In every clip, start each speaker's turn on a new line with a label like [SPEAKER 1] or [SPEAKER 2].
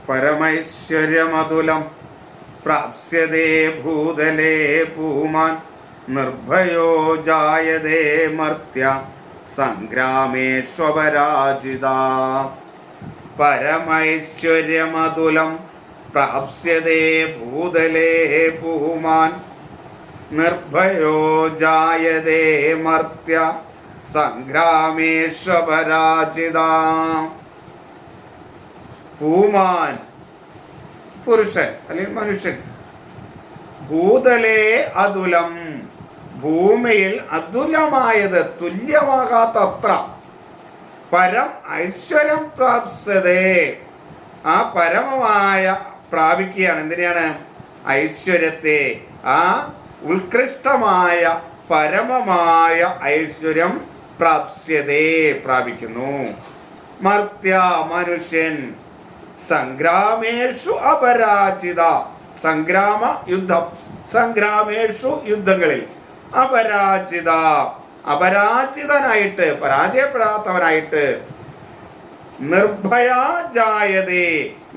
[SPEAKER 1] പരമൈശ്വര്യമതുലം പ്രാപ്സ്യതേ ഭൂതലേ പൂമാൻ നിർഭയോ ജായതേ മർത്യ സംഗ്രാമേഷ്വപരാജിത. പരമൈശ്വര്യമതുലം പ്രാപ്സ്യതേ ഭൂതലേ പൂമാൻ നിർഭയോ ജായതേ മർത്യ സംഗ്രാമേഷ്വപരാജിത. പൂമാൻ പുരുഷൻ അല്ലെങ്കിൽ മനുഷ്യൻ, ഭൂതലേ അതുലം ഭൂമിയിൽ അതുലമായത് തുല്യമാകാത്തത്ര, പരം ഐശ്വര്യം പ്രാപ്സ്യതേ ആ പരമമായ പ്രാപിക്കുകയാണ്. എന്തിനാണ്? ഐശ്വര്യത്തെ, ആ ഉത്കൃഷ്ടമായ പരമമായ ഐശ്വര്യം പ്രാപ്സ്യതേ പ്രാപിക്കുന്നു. മർത്യ മനുഷ്യൻ സംഗ്രാമേഷു അപരാജിത, സംഗ്രാമ യുദ്ധം, സംഗ്രാമേഷു യുദ്ധങ്ങളിൽ അപരാജിത അപരാജിതനായിട്ട് പരാജയപ്പെടാത്തവനായിട്ട് നിർഭയ ജായതേ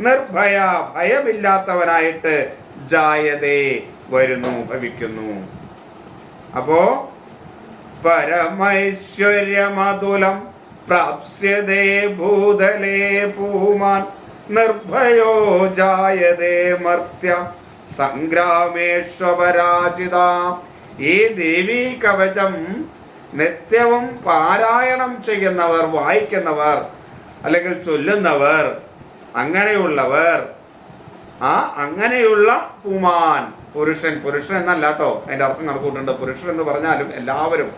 [SPEAKER 1] നിർഭയ ഭയമില്ലാത്തവനായിട്ട് ജായതേ വരുന്നു, ഭവിക്കുന്നു. അപ്പോ പരമൈശ്വര്യമതുലം പ്രാപ്സ്യതേ ഭൂതലേ പൂമാൻ നിർഭയോ ജായതേ മർത്യ സംഗ്രാമേഷ്വപരാജിത. ഈ ദേവീ കവചം നിത്യവും പാരായണം ചെയ്യുന്നവർ, വായിക്കുന്നവർ അല്ലെങ്കിൽ ചൊല്ലുന്നവർ, അങ്ങനെയുള്ളവർ, അങ്ങനെയുള്ള പൂമാൻ പുരുഷൻ, പുരുഷൻ എന്നല്ല കേട്ടോ അതിൻ്റെ അർത്ഥം കണക്കൂട്ടുണ്ട്. പുരുഷൻ എന്ന് പറഞ്ഞാലും എല്ലാവരും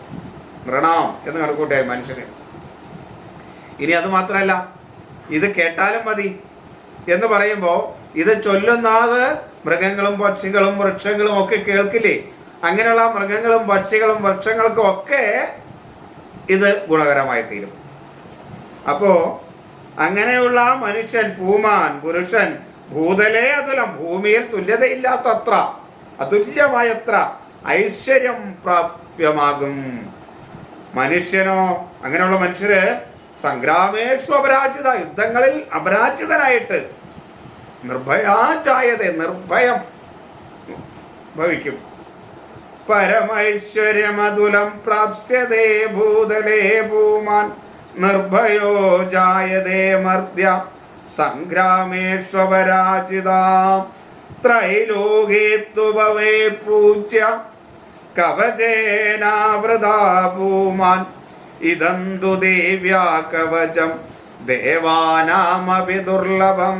[SPEAKER 1] നൃണാം എന്ന് കണക്കൂട്ടിയ മനുഷ്യന്. ഇനി അത് മാത്രമല്ല, ഇത് കേട്ടാലും മതി എന്ന് പറയുമ്പോൾ ഇത് ചൊല്ലുന്നത് മൃഗങ്ങളും പക്ഷികളും വൃക്ഷങ്ങളും ഒക്കെ കേൾക്കില്ലേ? അങ്ങനെയുള്ള മൃഗങ്ങളും പക്ഷികളും വൃക്ഷങ്ങൾക്കും ഒക്കെ ഇത് ഗുണകരമായി തീരും. അപ്പോൾ അങ്ങനെയുള്ള മനുഷ്യൻ, പൂമാൻ പുരുഷൻ, ഭൂതലേ അതുലം ഭൂമിയിൽ തുല്യതയില്ലാത്തത്ര, അതുല്യമായത്ര ഐശ്വര്യം പ്രാപ്യമാകും. മനുഷ്യനോ, അങ്ങനെയുള്ള മനുഷ്യര് സംഗ്രാമേഷു അപരാജിത യുദ്ധങ്ങളിൽ അപരാജിതനായിട്ട് നിർഭയാജായതേ നിർഭയം ഭവിക്കും. പരമൈശ്വര്യമതുലം പ്രാപ്സ്യതേ ഭൂതലേ പൂമാൻ നിർഭയോ ജായതേ മർത്യ സംഗ്രാമേഷ്വപരാജിത. ത്രൈലോകേ തു ഭവേ പൂജ്യ കവചേനാവൃതാ പൂമാൻ ഇദന്തു ദേവ്യാ കവചം ദേവാനാമപി ദുർലഭം.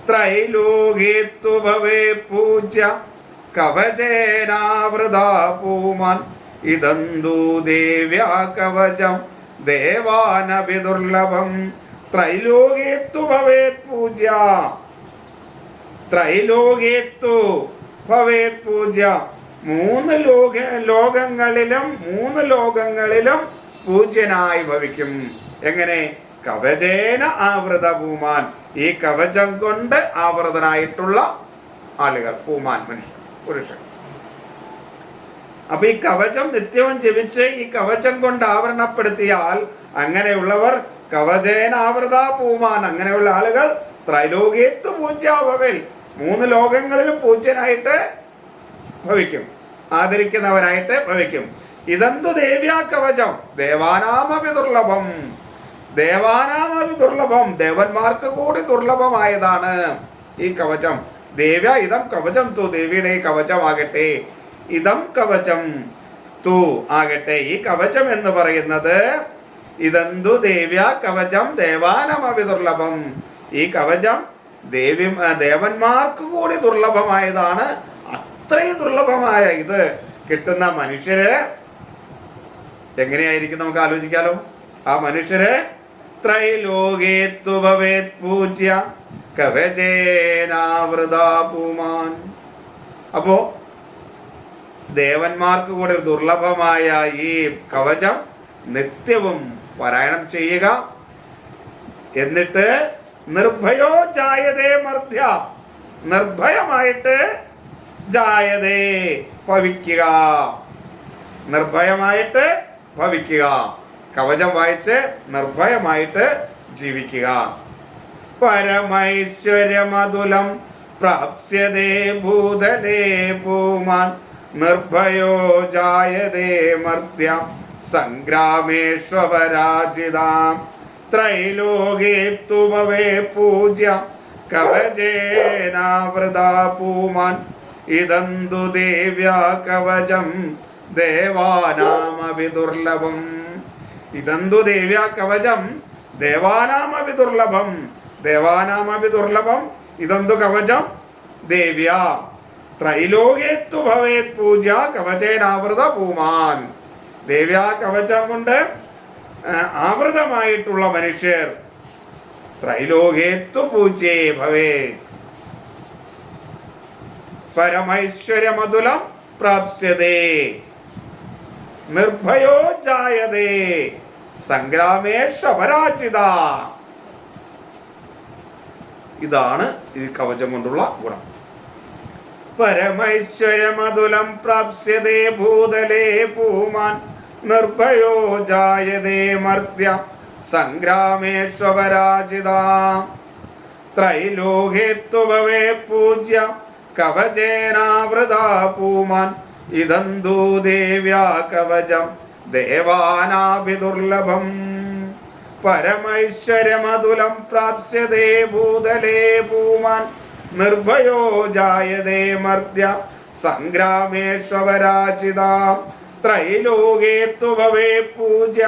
[SPEAKER 1] ത്രൈലോകേ തു ഭവേ പൂജ്യ കവചേനാവൃതാ പൂമാൻ ഇദന്തു ദേവ്യാ കവചം ദേവാനപി ദുർലഭം. ത്രൈലോകേ തു ഭവേത് പൂജ്യ, ത്രൈലോകേ തു ഭവേത് പൂജ്യ മൂന്ന് ലോകങ്ങളിലും പൂജ്യനായി ഭവിക്കും. എങ്ങനെ? കവചേന ആവൃത പൂമാൻ, ഈ കവചം കൊണ്ട് ആവൃതനായിട്ടുള്ള ആളുകൾ, പൂമാൻ മനുഷ്യൻ പുരുഷൻ. അപ്പൊ ഈ കവചം നിത്യവും ജപിച്ച് ഈ കവചം കൊണ്ട് ആവരണപ്പെടുത്തിയാൽ അങ്ങനെയുള്ളവർ കവചേന ആവൃത പൂമാൻ, അങ്ങനെയുള്ള ആളുകൾ ത്രൈലോകേത്തു പൂജ്യാഭവൽ മൂന്ന് ലോകങ്ങളിലും പൂജ്യനായിട്ട് ഭവിക്കും, ആദരിക്കുന്നവനായിട്ട് ഭവിക്കും. ഇതെന്തു ദേവ്യാ കവചം ദേവാനാമപി ദുർലഭം, ദേവാനാമപി ദുർലഭം ദേവന്മാർക്ക് കൂടി ദുർലഭമായതാണ് ഈ കവചം. ദേവ്യ ഇതം കവചം തു, ദേവിയുടെ ഈ കവചമാകട്ടെ, ഇതം കവചം തു ആകട്ടെ, ഈ കവചം എന്ന് പറയുന്നത് ഇതെന്തു ദേവ്യ കവചം ദേവാനാമപി ദുർലഭം, ഈ കവചം ദേവന്മാർക്ക് കൂടി ദുർലഭമായതാണ്. അത്രയും ദുർലഭമായ ഇത് കിട്ടുന്ന മനുഷ്യര് എങ്ങനെയായിരിക്കും നമുക്ക് ആലോചിക്കാലോ. ആ മനുഷ്യര് ത്രൈലോകേ തു ഭവേത് പൂജ്യ കവചേനാവൃതാ പൂമാൻ. അപ്പോ ദേവന്മാർക്ക് കൂടി ദുർലഭമായ ഈ കവചം നിത്യവും പാരായണം ചെയ്യുക. എന്നിട്ട് നിർഭയോ ജായതേ മർത്യ, നിർഭയമായിട്ട് ജായതേ ഭവിക്കുക, നിർഭയമായിട്ട് ഭവിക്കുക. കവചം വായിച്ച് നിർഭയമായിട്ട് ജീവിക്കുക. പരമൈശ്വര്യമതുലം പ്രാപ്സ്യതേ ഭൂതലേ പൂമാൻ നിർഭയോ ജായതേ മർത്യ സംഗ്രാമേഷ്വപരാജിതാം ത്രൈലോകേ തു ഭവേ പൂജ്യ കവചേനാവൃതാ പൂമാൻ ഇദന്തു ദേവ്യാ കവചം ദേവാനാമപി ദുർലഭം. ഇദന്തു ദേവ്യാ കവചം ദേവാനാമപി ദുർലഭം. ദേവാനാമപി ദുർലഭം ഇദന്തു കവചം ദേവ്യാ ത്രൈലോകേത്തു ഭവേത് പൂജ്യ കവചേനാവൃത പൂമാൻ. ദേവ്യാ കവചം കൊണ്ട് ആവൃതമായിട്ടുള്ള മനുഷ്യർ ത്രൈലോകേത്തു പൂജ്യേ ഭവേ പരമൈശ്വര്യമതുലം പ്രാപ്സ്യതേ നിർഭയോ ജായതേ സംഗ്രാമേഷപരാജിത. ഇതാണ് ഈ കവചം കൊണ്ടുള്ള ഗുണം. പരമൈശ്വര്യമതുലം പ്രാപ്സ്യതേ ഭൂതലേ പൂമാൻ നിർഭയോ ജായതേ മർത്യ സംഗ്രാമേഷപരാജിത ത്രൈലോകേത്തു ഭവേ പൂജ്യ കവചേനാവൃതാ പൂമാൻ ഇദന്തു ദേവ്യാ കവചം ദേവാനാപി ദുർലഭം. പരമൈശ്വര്യമതുലം പ്രാപ്സ്യതേ ഭൂതലേ പൂമാൻ നിർഭയോ ജായതേ മർത്യ സംഗ്രാമേഷ്വപരാജിത ത്രൈലോകേത്തു ഭവേ പൂജ്യ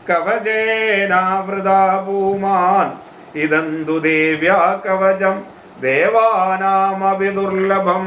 [SPEAKER 1] കവചേനാവൃതാ പൂമാൻ ഇദന്തു ദേവ്യാ കവചം ദേവാനാമപി ദുർലഭം.